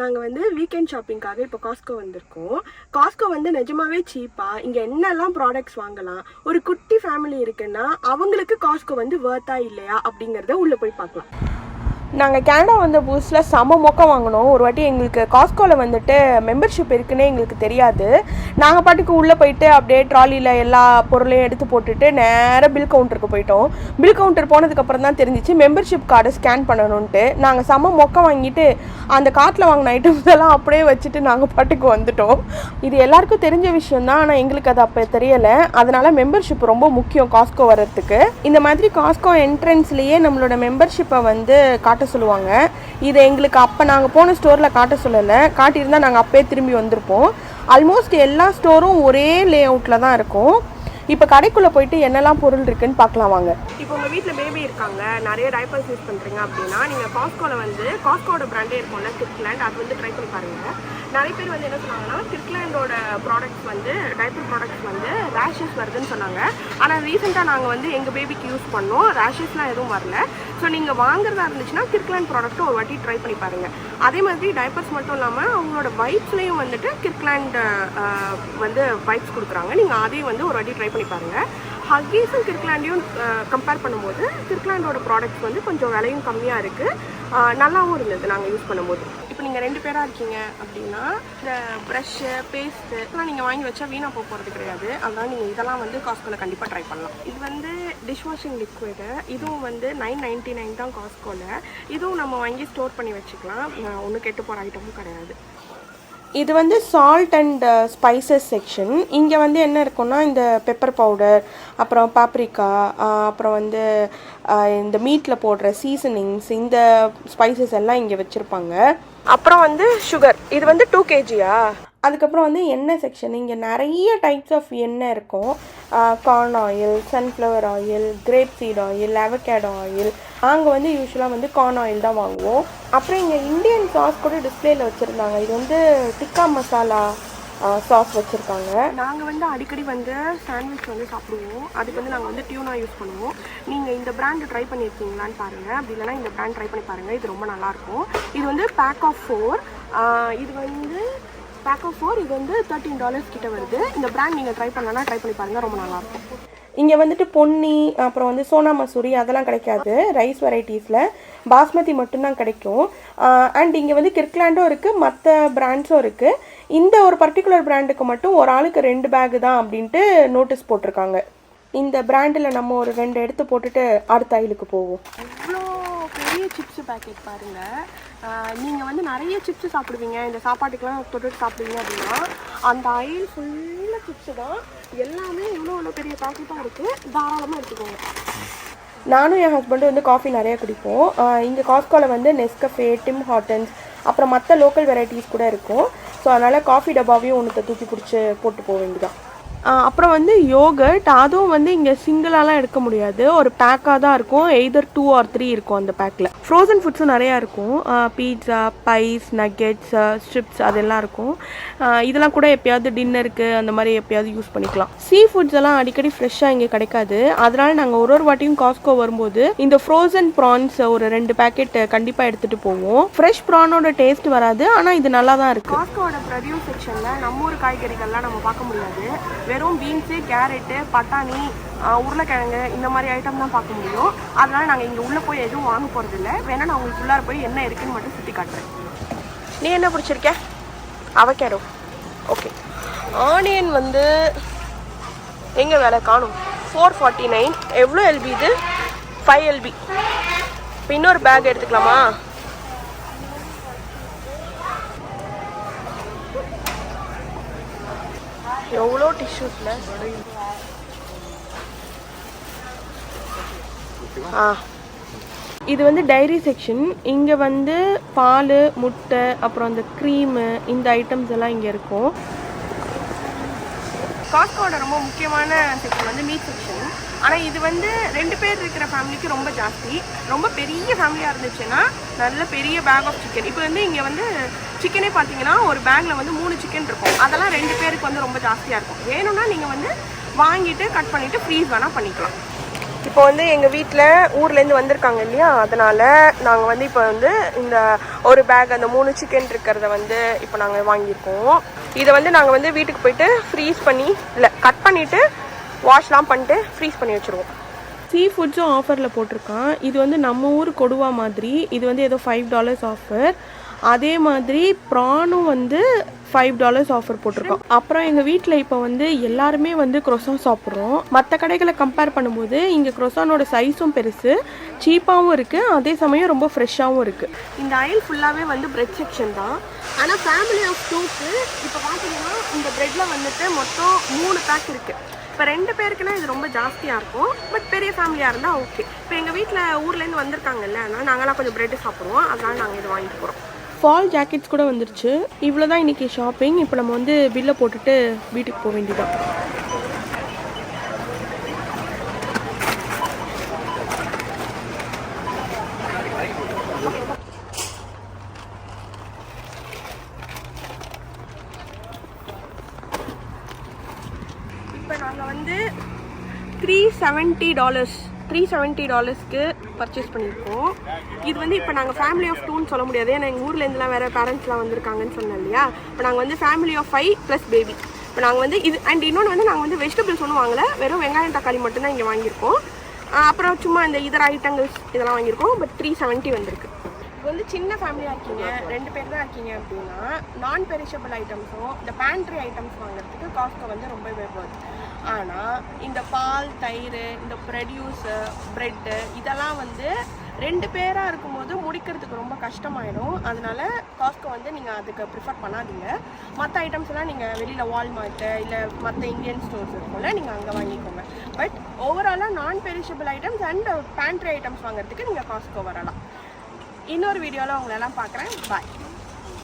நாங்கள் வந்து வீக்கெண்ட் ஷாப்பிங்காக இப்போ காஸ்கோ வந்திருக்கோம். காஸ்கோ வந்து நிஜமாவே சீப்பாக இங்கே என்னெல்லாம் ப்ராடக்ட்ஸ் வாங்கலாம், ஒரு குட்டி ஃபேமிலி இருக்குன்னா அவங்களுக்கு காஸ்கோ வந்து வர்த்தா இல்லையா அப்படிங்கிறத உள்ளே போய் பார்க்கலாம். நாங்கள் கனடா வந்த புதுசில் செம மொக்கம் வாங்கினோம். ஒரு வாட்டி எங்களுக்கு காஸ்கோவில் வந்துட்டு மெம்பர்ஷிப் இருக்குன்னே எங்களுக்கு தெரியாது. நாங்கள் பாட்டுக்கு உள்ளே போயிட்டு அப்படியே ட்ராலியில் எல்லா பொருளையும் எடுத்து போட்டுட்டு நேராக பில் கவுண்டருக்கு போயிட்டோம். பில் கவுண்டர் போனதுக்கப்புறம் தான் தெரிஞ்சிச்சு மெம்பர்ஷிப் கார்டை ஸ்கேன் பண்ணணுன்ட்டு. நாங்கள் செம மொக்கம் வாங்கிட்டு அந்த கார்ட்டில் வாங்கின ஐட்டம்ஸ் எல்லாம் அப்படியே வச்சுட்டு நாங்கள் பாட்டுக்கு வந்துட்டோம். இது எல்லாருக்கும் தெரிஞ்ச விஷயம் தான், ஆனால் எங்களுக்கு அது அப்போ தெரியலை. அதனால் மெம்பர்ஷிப் ரொம்ப முக்கியம் காஸ்கோ வர்றதுக்கு. இந்த மாதிரி காஸ்கோ என்ட்ரன்ஸ்லேயே நம்மளோட மெம்பர்ஷிப்பை வந்து காட்ட சொல்லுவாங்க. இதை எங்களுக்கு அப்போ நாங்கள் போன ஸ்டோரில் காட்ட சொல்லலை. காட்டியிருந்தால் நாங்கள் அப்போயே திரும்பி வந்திருப்போம். ஆல்மோஸ்ட் எல்லா ஸ்டோரும் ஒரே லே அவுட்டில் தான் இருக்கும். இப்போ கடைக்குள்ளே போயிட்டு என்னெல்லாம் பொருள் இருக்குன்னு பார்க்கலாம் வாங்க. இப்போ உங்கள் வீட்டில் பேபி இருக்காங்க, நிறைய டைப்பர்ஸ் யூஸ் பண்ணுறீங்க அப்படின்னா நீங்கள் காஸ்கோவில் வந்து காஸ்கோட பிராண்டே இருக்கும்ல கிர்க்லேண்ட், அது வந்து ட்ரை பண்ணி பாருங்கள். நிறைய பேர் வந்து என்ன சொன்னாங்கன்னா கிர்க்லேண்டோட ப்ராடக்ட்ஸ் வந்து டைப்பர் ப்ராடக்ட்ஸ் வந்து ரேஷஸ் வருதுன்னு சொன்னாங்க. ஆனால் ரீசெண்டாக நாங்கள் வந்து எங்கள் பேபிக்கு யூஸ் பண்ணோம், ரேஷஸ்லாம் எதுவும் வரல. ஸோ நீங்கள் வாங்குறதா இருந்துச்சுன்னா கிர்க்லேண்ட் ப்ராடக்ட்டும் ஒரு வாட்டி ட்ரை பண்ணி பாருங்கள். அதே மாதிரி டைப்பர்ஸ் மட்டும் இல்லாமல் அவங்களோட வைப்ஸ்லேயும் வந்துட்டு கிர்க்லேண்ட் வந்து வைப்ஸ் கொடுக்குறாங்க. நீங்கள் அதையும் வந்து ஒரு வாட்டி ட்ரை பண்ணி பாருங்கள். ஹக்கீஸும் கிர்க்லேண்டையும் கம்பேர் பண்ணும்போது கிர்க்லேண்டோட ப்ராடக்ட்ஸ் வந்து கொஞ்சம் விலையும் கம்மியாக இருக்குது, நல்லாவும் இருந்தது நாங்கள் யூஸ் பண்ணும்போது. இப்போ நீங்கள் 2 பேராக இருக்கீங்க அப்படின்னா இந்த ப்ரஷ்ஷு பேஸ்ட்டு இதெல்லாம் நீங்கள் வாங்கி வச்சா வீணாக போகிறது கிடையாது. அதனால் நீங்கள் இதெல்லாம் வந்து காஸ்கோவில் கண்டிப்பாக ட்ரை பண்ணலாம். இது வந்து டிஷ் வாஷிங் லிக்விடு, இதுவும் வந்து $9.99 தான் காஸ்கோவில். இதுவும் நம்ம வாங்கி ஸ்டோர் பண்ணி வச்சுக்கலாம், ஒன்றும் கெட்டு போகிற ஐட்டமும் கிடையாது. இது வந்து சால்ட் அண்ட் ஸ்பைசஸ் செக்ஷன். இங்கே வந்து என்ன இருக்குன்னா இந்த பெப்பர் பவுடர், அப்புறம் பாப்ரிக்கா, அப்புறம் வந்து இந்த மீட்டில் போடுற சீசனிங்ஸ், இந்த ஸ்பைசஸ் எல்லாம் இங்கே வச்சுருப்பாங்க. அப்புறம் வந்து சுகர், இது வந்து 2 kgயா. அதுக்கப்புறம் வந்து எண்ணெய் செக்ஷன். இங்கே நிறைய டைப்ஸ் ஆஃப் எண்ணெய் இருக்கும். Corn oil, sunflower oil, grape seed oil, avocado oil. நாங்கள் வந்து யூஸ்வலாக வந்து கார்ன் ஆயில் தான் வாங்குவோம். அப்புறம் இங்கே இந்தியன் சாஸ் கூட டிஸ்பிளேயில் வச்சுருந்தாங்க. இது வந்து டிக்கா மசாலா சாஸ் வச்சுருக்காங்க. நாங்கள் வந்து அடிக்கடி வந்து சாண்ட்விச் வந்து சாப்பிடுவோம். அதுக்கு வந்து நாங்கள் வந்து டியூனா யூஸ் பண்ணுவோம். நீங்கள் இந்த பிராண்டு ட்ரை பண்ணியிருக்கீங்களான்னு பாருங்கள், அப்படி இல்லைனா இந்த பிராண்ட் ட்ரை பண்ணி பாருங்கள், இது ரொம்ப நல்லாயிருக்கும். இது வந்து பேக் ஆஃப் 4, இது வந்து பேக் ஆஃப் 4, இது வந்து $13 கிட்ட வருது. இந்த பிராண்ட் நீங்கள் ட்ரை பண்ணலன்னா ட்ரை பண்ணி பாருங்கள், ரொம்ப நல்லாயிருக்கும். இங்கே வந்துட்டு பொன்னி, அப்புறம் வந்து சோனா மசூரி அதெல்லாம் கிடைக்காது. ரைஸ் வெரைட்டிஸில் பாஸ்மதி மட்டும்தான் கிடைக்கும். அண்ட் இங்கே வந்து கிர்க்லேண்டும் இருக்குது, மற்ற பிராண்ட்ஸும் இருக்குது. இந்த ஒரு பர்டிகுலர் பிராண்டுக்கு மட்டும் ஒரு ஆளுக்கு 2 பேகு தான் அப்படின்ட்டு நோட்டீஸ் போட்டிருக்காங்க. இந்த பிராண்டில் நம்ம ஒரு 2 எடுத்து போட்டுட்டு அடுத்த ஐலுக்கு போவோம். இவ்வளோ பெரிய சிப்ஸ் பேக்கெட் பாருங்கள். நீங்கள் வந்து நிறைய சிப்ஸ் சாப்பிடுவீங்க, இந்த சாப்பாட்டுக்கெலாம் தொட்டுட்டு சாப்பிடுவீங்க அப்படின்னா அந்த ஐல் ஃபுல்லாக சிப்ஸு தான். எல்லாமே இவ்வளோ பெரிய பேக்கெட்டாக இருக்குது, தாராளமாக எடுத்துக்கோங்க. நானும் என் ஹஸ்பண்டும் வந்து காஃபி நிறையா குடிப்போம். இங்கே காஸ்கோவில் வந்து நெஸ்கஃபே, டிம் ஹார்ட்டன்ஸ், அப்புறம் மற்ற லோக்கல் வெரைட்டிஸ் கூட இருக்கும். ஸோ அதனால் காஃபி டப்பாவையும் ஒன்று தூக்கி பிடிச்சி போட்டு போக வேண்டியதான். அப்புறம் வந்து யோகர்ட், அதுவும் வந்து இங்கே சிங்கிளாலாம் எடுக்க முடியாது, ஒரு பேக்காக தான் இருக்கும். எய்தர் 2 or 3 இருக்கும் அந்த பேக்கில். ஃப்ரோசன் ஃபுட்ஸும் நிறையா இருக்கும். பீட்சா, பைஸ், நக்கெட்ஸ், ஸ்ட்ரிப்ஸ் அதெல்லாம் இருக்கும். இதெல்லாம் கூட எப்போயாவது டின்னருக்கு அந்த மாதிரி எப்போயாவது யூஸ் பண்ணிக்கலாம். சீ ஃபுட்ஸ் எல்லாம் அடிக்கடி ஃப்ரெஷ்ஷாக இங்கே கிடைக்காது. அதனால் நாங்கள் ஒரு வாட்டியும் காஸ்கோ வரும்போது இந்த ஃப்ரோசன் ப்ரான்ஸ் ஒரு 2 பேக்கெட் கண்டிப்பாக எடுத்துகிட்டு போவோம். ஃப்ரெஷ் ப்ரானோட டேஸ்ட் வராது, ஆனால் இது நல்லா தான் இருக்குது. காஸ்கோட ப்ரொடியூஸ் செக்ஷனில் நம்ம ஊர் காய்கறிகள்லாம் நம்ம பார்க்க முடியாது. வெறும் பீன்ஸு, கேரட்டு, பட்டாணி, உருளைக்கிழங்கு இந்த மாதிரி ஐட்டம் தான் பார்க்க முடியும். அதனால் நாங்கள் இங்கே உள்ளே போய் எதுவும் வாங்க போகிறதில்ல. வேணால் நான் உங்களுக்கு உள்ளார போய் என்ன இருக்குன்னு மட்டும் சுற்றி காட்டுறேன். நீ என்ன பிடிச்சிருக்க? அவகேடோ. ஓகே. ஆனியன் வந்து எங்கே வேலை காணும்? 449. எவ்வளோ எல்பி இது? 5 LB. இப்போ இன்னொரு பேக் எடுத்துக்கலாமா? எவ்வளோ டிஷ்யூஸில். இது வந்து டைரி செக்ஷன். இங்கே வந்து பால், முட்டை, அப்புறம் அந்த க்ரீமு, இந்த ஐட்டம்ஸ் எல்லாம் இங்கே இருக்கும். காஸ்கோட ரொம்ப முக்கியமான செக்ஷன் வந்து மீட் செக்ஷன். ஆனால் இது வந்து 2 பேர் இருக்கிற ஃபேமிலிக்கு ரொம்ப ஜாஸ்தி. ரொம்ப பெரிய ஃபேமிலியாக இருந்துச்சுன்னா நல்ல பெரிய பேக் ஆஃப் சிக்கன். இப்போ வந்து இங்கே வந்து சிக்கனே பார்த்தீங்கன்னா ஒரு பேக்கில் வந்து 3 சிக்கன் இருக்கும். அதெல்லாம் 2 பேருக்கு வந்து ரொம்ப ஜாஸ்தியாக இருக்கும். வேணும்னா நீங்கள் வந்து வாங்கிட்டு கட் பண்ணிவிட்டு ஃப்ரீஸ் வேணால் பண்ணிக்கலாம். இப்போ வந்து எங்கள் வீட்டில் ஊர்லேருந்து வந்திருக்காங்க இல்லையா, அதனால் நாங்கள் வந்து இப்போ வந்து இந்த ஒரு பேக் அந்த 3 சிக்கன் இருக்கிறத வந்து இப்போ நாங்கள் வாங்கியிருக்கோம். இதை வந்து நாங்கள் வந்து வீட்டுக்கு போயிட்டு ஃப்ரீஸ் பண்ணி கட் பண்ணிவிட்டு வாஷ்லாம் பண்ணிட்டு ஃப்ரீஸ் பண்ணி வச்சுருவோம். சீ ஃபுட்ஸும் ஆஃபரில் போட்டிருக்கான். இது வந்து நம்ம ஊர் கொடுவா மாதிரி, இது வந்து ஏதோ $5 ஆஃபர். அதே மாதிரி ப்ரானும் வந்து $5 ஆஃபர் போட்டிருக்கோம். அப்புறம் எங்கள் வீட்டில் இப்போ வந்து எல்லாருமே வந்து க்ரோசான் சாப்பிட்றோம். மற்ற கடைகளை கம்பேர் பண்ணும்போது இங்கே க்ரோசானோட சைஸும் பெருசு, சீப்பாகவும் இருக்குது, அதே சமயம் ரொம்ப ஃப்ரெஷ்ஷாகவும் இருக்குது. இந்த அயல் ஃபுல்லாகவே வந்து பிரெட் செக்ஷன் தான். ஆனால் ஃபேமிலி ஆஃப் 2க்கு இப்போ பார்த்தீங்கன்னா இந்த ப்ரெட்டில் வந்துட்டு மொத்தம் 3 பேக் இருக்குது. இப்போ 2 பேருக்குன்னா இது ரொம்ப ஜாஸ்தியாக இருக்கும், பட் பெரிய ஃபேமிலியாக இருந்தால் ஓகே. இப்போ எங்கள் வீட்டில் ஊர்லேருந்து வந்திருக்காங்கல்ல, அதனால் நாங்களாம் கொஞ்சம் ப்ரெட்டு சாப்பிடுவோம், அதனால் நாங்கள் இது வாங்கிட்டு போகிறோம். ஃபால் ஜாக்கெட்ஸ் கூட வந்துருச்சு. இவ்வளோ தான் இன்றைக்கி ஷாப்பிங். இப்போ நம்ம வந்து பில்லை போட்டுட்டு வீட்டுக்கு போக வேண்டியதான். இப்போ நாங்கள் வந்து $370க்கு பர்ச்சேஸ் பண்ணியிருக்கோம். இது வந்து இப்போ நாங்கள் ஃபேமிலி ஆஃப் 2ன்னு சொல்ல முடியாது, ஏன்னா எங்கள் ஊர்லேருந்துலாம் வேறு பேரண்ட்ஸ்லாம் வந்திருக்காங்கன்னு சொன்னேன் இல்லையா. இப்போ நாங்கள் வந்து ஃபேமிலி ஆஃப் 5 + பேபி. இப்போ நாங்கள் வந்து இது அண்ட் இன்னொன்று வந்து நாங்கள் வந்து வெஜிடபிள்ஸ் ஒன்றும் வாங்கலை, வெறும் வெங்காயம் தக்காளி மட்டும்தான் இங்கே வாங்கியிருக்கோம். அப்புறம் சும்மா இந்த இதர ஐட்டங்கள்ஸ் இதெல்லாம் வாங்கியிருக்கோம். பட் 370 வந்திருக்கு. இப்போ வந்து சின்ன ஃபேமிலியாக இருக்கீங்க, 2 பேர் தான் இருக்கீங்க அப்படின்னா நான் பெரிஷபிள் ஐட்டம்ஸும் இந்த பேண்ட்ரி ஐட்டம்ஸ் வாங்குறதுக்கு காஸ்ட்கோ வந்து ரொம்பவே போகுது. ஆனால் இந்த பால், தயிர், இந்த ப்ரொடியூஸு, ப்ரெட்டு இதெல்லாம் வந்து 2 பேராக இருக்கும்போது முடிக்கிறதுக்கு ரொம்ப கஷ்டமாயிடும். அதனால காஸ்ட்கோ வந்து நீங்கள் அதுக்கு ப்ரிஃபர் பண்ணாதீங்க. மற்ற ஐட்டம்ஸ் எல்லாம் நீங்கள் வெளியில் வால்மார்ட்டு இல்லை மற்ற இந்தியன் ஸ்டோர்ஸ் இருக்கும்ல, நீங்கள் அங்கே வாங்கிக்கோங்க. பட் ஓவராலாக நான் perishable items and pantry items வாங்குறதுக்கு நீங்கள் காஸ்ட்கோ வரலாம். இன்னொரு வீடியோவில் உங்களெல்லாம் பார்க்குறேன். பாய்.